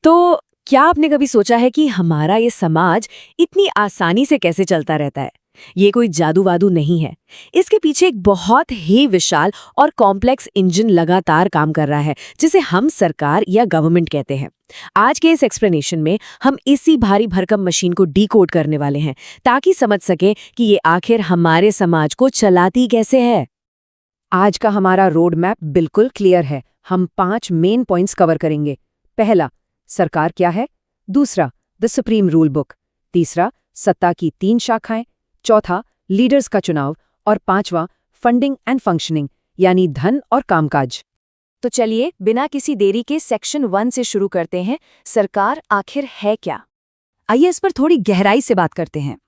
तो क्या आपने कभी सोचा है कि हमारा ये समाज इतनी आसानी से कैसे चलता रहता है? ये कोई जादू वादू नहीं है। इसके पीछे एक बहुत ही विशाल और कॉम्प्लेक्स इंजन लगातार काम कर रहा है, जिसे हम सरकार या गवर्नमेंट कहते हैं। आज के इस एक्सप्लेनेशन में हम इसी भारी भरकम मशीन को डीकोड करने वाले हैं, ताकि समझ सके कि ये आखिर हमारे समाज को चलाती कैसे है। आज का हमारा रोड मैप बिल्कुल क्लियर है। हम 5 मेन पॉइंट्स कवर करेंगे। पहला, सरकार क्या है। दूसरा, द सुप्रीम रूल बुक। तीसरा, सत्ता की 3 शाखाएं। चौथा, लीडर्स का चुनाव। और पांचवा, फंडिंग एंड फंक्शनिंग, यानी धन और कामकाज। तो चलिए बिना किसी देरी के सेक्शन 1 से शुरू करते हैं। सरकार आखिर है क्या? आइए इस पर थोड़ी गहराई से बात करते हैं।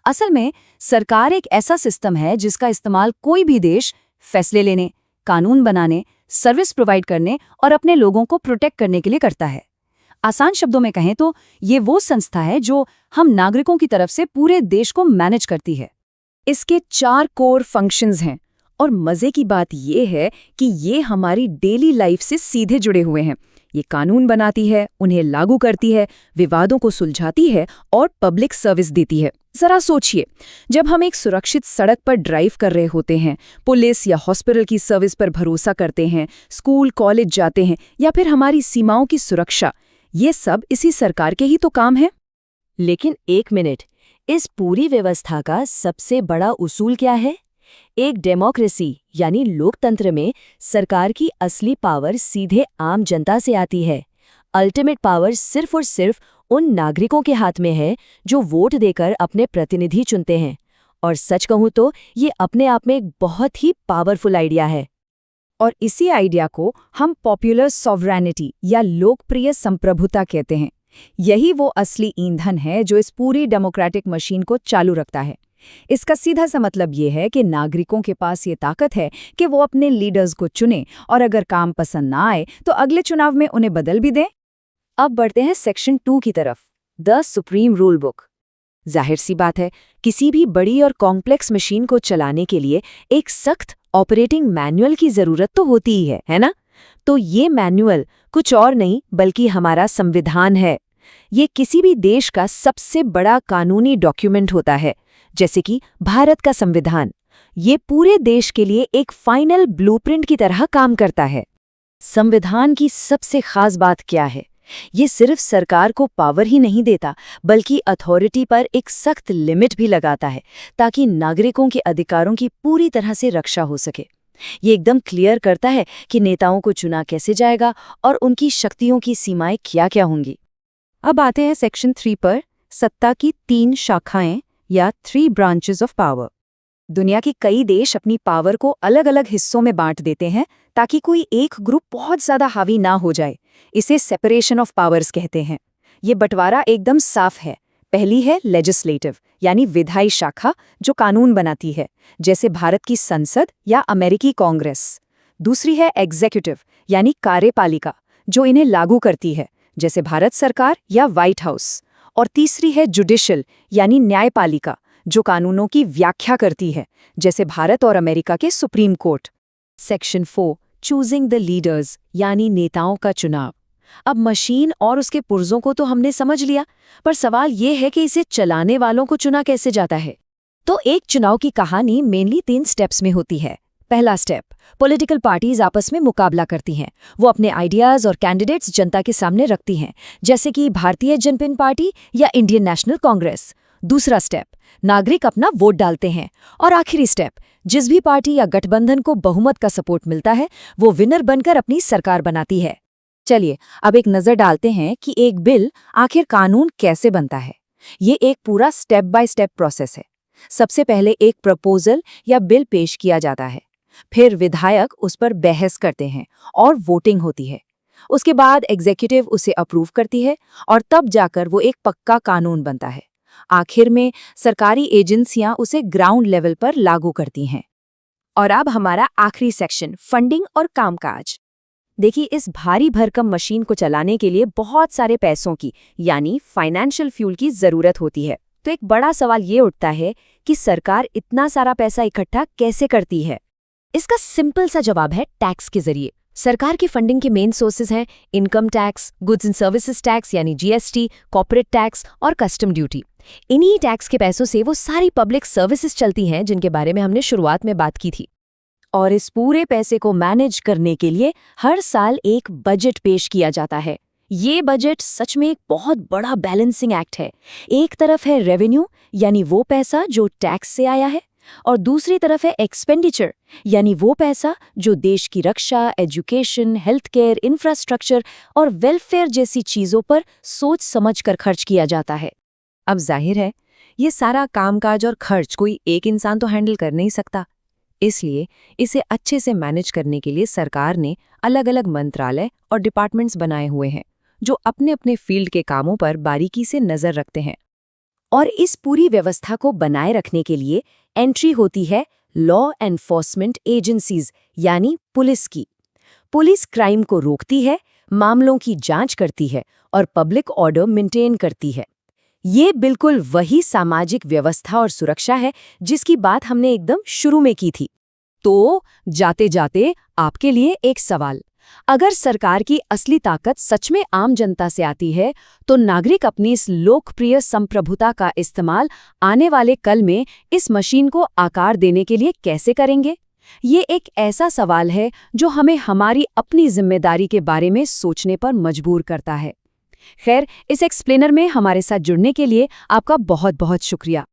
असल में सरकार एक ऐसा सिस्टम है जिसका इस्तेमाल कोई भी देश फैसले लेने, कानून बनाने, सर्विस प्रोवाइड करने और अपने लोगों को प्रोटेक्ट करने के लिए करता है। आसान शब्दों में कहें तो ये वो संस्था है जो हम नागरिकों की तरफ से पूरे देश को मैनेज करती है। इसके 4 कोर फंक्शंस हैं और मजे की बात ये है कि ये हमारी डेली लाइफ से सीधे जुड़े हुए हैं। ये कानून बनाती है, उन्हें लागू करती है, विवादों को सुलझाती है और पब्लिक सर्विस देती है। जरा सोचिए, जब हम एक सुरक्षित सड़क पर ड्राइव कर रहे होते हैं, पुलिस या हॉस्पिटल की सर्विस पर भरोसा करते हैं, स्कूल कॉलेज जाते हैं या फिर हमारी सीमाओं की सुरक्षा, ये सब इसी सरकार के ही तो काम है। लेकिन एक मिनट, इस पूरी व्यवस्था का सबसे बड़ा उसूल क्या है? एक डेमोक्रेसी यानी लोकतंत्र में सरकार की असली पावर सीधे आम जनता से आती है। अल्टीमेट पावर सिर्फ और सिर्फ उन नागरिकों के हाथ में है जो वोट देकर अपने प्रतिनिधि चुनते हैं। और सच कहूं तो ये अपने आप में एक बहुत ही पावरफुल आइडिया है। और इसी आइडिया को हम पॉपुलर सॉवरेनिटी या लोकप्रिय संप्रभुता कहते हैं। यही वो असली ईंधन है जो इस पूरी डेमोक्रेटिक मशीन को चालू रखता है। इसका सीधा सा मतलब ये है कि नागरिकों के पास ये ताकत है कि वो अपने लीडर्स को चुनें और अगर काम पसंद ना आए तो अगले चुनाव में उन्हें बदल भी दें। अब बढ़ते हैं सेक्शन 2 की तरफ, द सुप्रीम रूल बुक। जाहिर सी बात है, किसी भी बड़ी और कॉम्प्लेक्स मशीन को चलाने के लिए एक सख्त ऑपरेटिंग मैनुअल की जरूरत तो होती ही है ना? तो ये मैनुअल कुछ और नहीं बल्कि हमारा संविधान है। ये किसी भी देश का सबसे बड़ा कानूनी डॉक्यूमेंट होता है, जैसे कि भारत का संविधान। ये पूरे देश के लिए एक फाइनल ब्लूप्रिंट की तरह काम करता है। संविधान की सबसे खास बात क्या है? ये सिर्फ सरकार को पावर ही नहीं देता, बल्कि अथॉरिटी पर एक सख्त लिमिट भी लगाता है, ताकि नागरिकों के अधिकारों की पूरी तरह से रक्षा हो सके। ये एकदम क्लियर करता है कि नेताओं को चुना कैसे जाएगा और उनकी शक्तियों की सीमाएं क्या-क्या होंगी। अब आते हैं सेक्शन 3 पर, सत्ता की 3 शाखाएं या 3 ब्रांचेस ऑफ पावर। दुनिया के कई देश अपनी पावर को अलग अलग हिस्सों में बांट देते हैं ताकि कोई एक ग्रुप बहुत ज्यादा हावी ना हो जाए। इसे सेपरेशन ऑफ पावर्स कहते हैं। ये बंटवारा एकदम साफ है। पहली है लेजिस्लेटिव यानी विधायी शाखा, जो कानून बनाती है, जैसे भारत की संसद या अमेरिकी कांग्रेस। दूसरी है एग्जीक्यूटिव यानी कार्यपालिका, जो इन्हें लागू करती है, जैसे भारत सरकार या व्हाइट हाउस। और तीसरी है जुडिशियल यानी न्यायपालिका, जो कानूनों की व्याख्या करती है, जैसे भारत और अमेरिका के supreme court. Section 4, choosing the leaders यानी नेताओं का चुनाव। अब मशीन और उसके पुर्जों को तो हमने समझ लिया, पर सवाल ये है कि इसे चलाने वालों को चुना कैसे जाता है। तो एक चुनाव की कहानी मेनली 3 स्टेप्स में होती है। पहला स्टेप, पॉलिटिकल पार्टीज आपस में मुकाबला करती हैं। वो अपने आइडियाज और कैंडिडेट्स जनता के सामने रखती हैं, जैसे कि भारतीय जनता पार्टी या इंडियन नेशनल कांग्रेस। दूसरा स्टेप, नागरिक अपना वोट डालते हैं। और आखिरी स्टेप, जिस भी पार्टी या गठबंधन को बहुमत का सपोर्ट मिलता है, वो विनर बनकर अपनी सरकार बनाती है। चलिए अब एक नजर डालते हैं कि एक बिल आखिर कानून कैसे बनता है। ये एक पूरा स्टेप बाय स्टेप प्रोसेस है। सबसे पहले एक प्रपोजल या बिल पेश किया जाता है, फिर विधायक उस पर बहस करते हैं और वोटिंग होती है। उसके बाद एग्जीक्यूटिव उसे अप्रूव करती है और तब जाकर वो एक पक्का कानून बनता है। आखिर में सरकारी एजेंसियां उसे ग्राउंड लेवल पर लागू करती हैं। और अब हमारा आखिरी सेक्शन, फंडिंग और कामकाज। देखिए, इस भारी भरकम मशीन को चलाने के लिए बहुत सारे पैसों की यानी फाइनेंशियल फ्यूल की जरूरत होती है। तो एक बड़ा सवाल ये उठता है कि सरकार इतना सारा पैसा इकट्ठा कैसे करती है? इसका सिंपल सा जवाब है टैक्स के जरिए। सरकार की फंडिंग के मेन सोर्सेज हैं income tax, goods and services tax यानी जीएसटी, कॉर्पोरेट टैक्स और कस्टम ड्यूटी। इन्हीं टैक्स के पैसों से वो सारी पब्लिक सर्विसेज चलती हैं जिनके बारे में हमने शुरुआत में बात की थी। और इस पूरे पैसे को मैनेज करने के लिए हर साल एक बजट पेश किया जाता है। ये बजट सच में एक बहुत बड़ा बैलेंसिंग एक्ट है। एक तरफ है रेवेन्यू यानी वो पैसा जो टैक्स से आया है, और दूसरी तरफ है एक्सपेंडिचर यानी वो पैसा जो देश की रक्षा, एजुकेशन, हेल्थ केयर, इंफ्रास्ट्रक्चर और वेलफेयर जैसी चीजों पर सोच समझ कर खर्च किया जाता है। अब जाहिर है ये सारा कामकाज और खर्च कोई एक इंसान तो हैंडल कर नहीं सकता, इसलिए इसे अच्छे से मैनेज करने के लिए सरकार ने अलग अलग मंत्रालय और डिपार्टमेंट्स बनाए हुए हैं जो अपने अपने फील्ड के कामों पर बारीकी से नजर रखते हैं। और इस पूरी व्यवस्था को बनाए रखने के लिए एंट्री होती है लॉ एनफोर्समेंट एजेंसीज यानी पुलिस की। पुलिस क्राइम को रोकती है, मामलों की जांच करती है और पब्लिक ऑर्डर मेंटेन करती है। ये बिल्कुल वही सामाजिक व्यवस्था और सुरक्षा है जिसकी बात हमने एकदम शुरू में की थी। तो जाते जाते आपके लिए एक सवाल, अगर सरकार की असली ताकत सच में आम जनता से आती है तो नागरिक अपनी इस लोकप्रिय संप्रभुता का इस्तेमाल आने वाले कल में इस मशीन को आकार देने के लिए कैसे करेंगे? ये एक ऐसा सवाल है जो हमें हमारी अपनी जिम्मेदारी के बारे में सोचने पर मजबूर करता है। खैर, इस एक्सप्लेनर में हमारे साथ जुड़ने के लिए आपका बहुत बहुत शुक्रिया।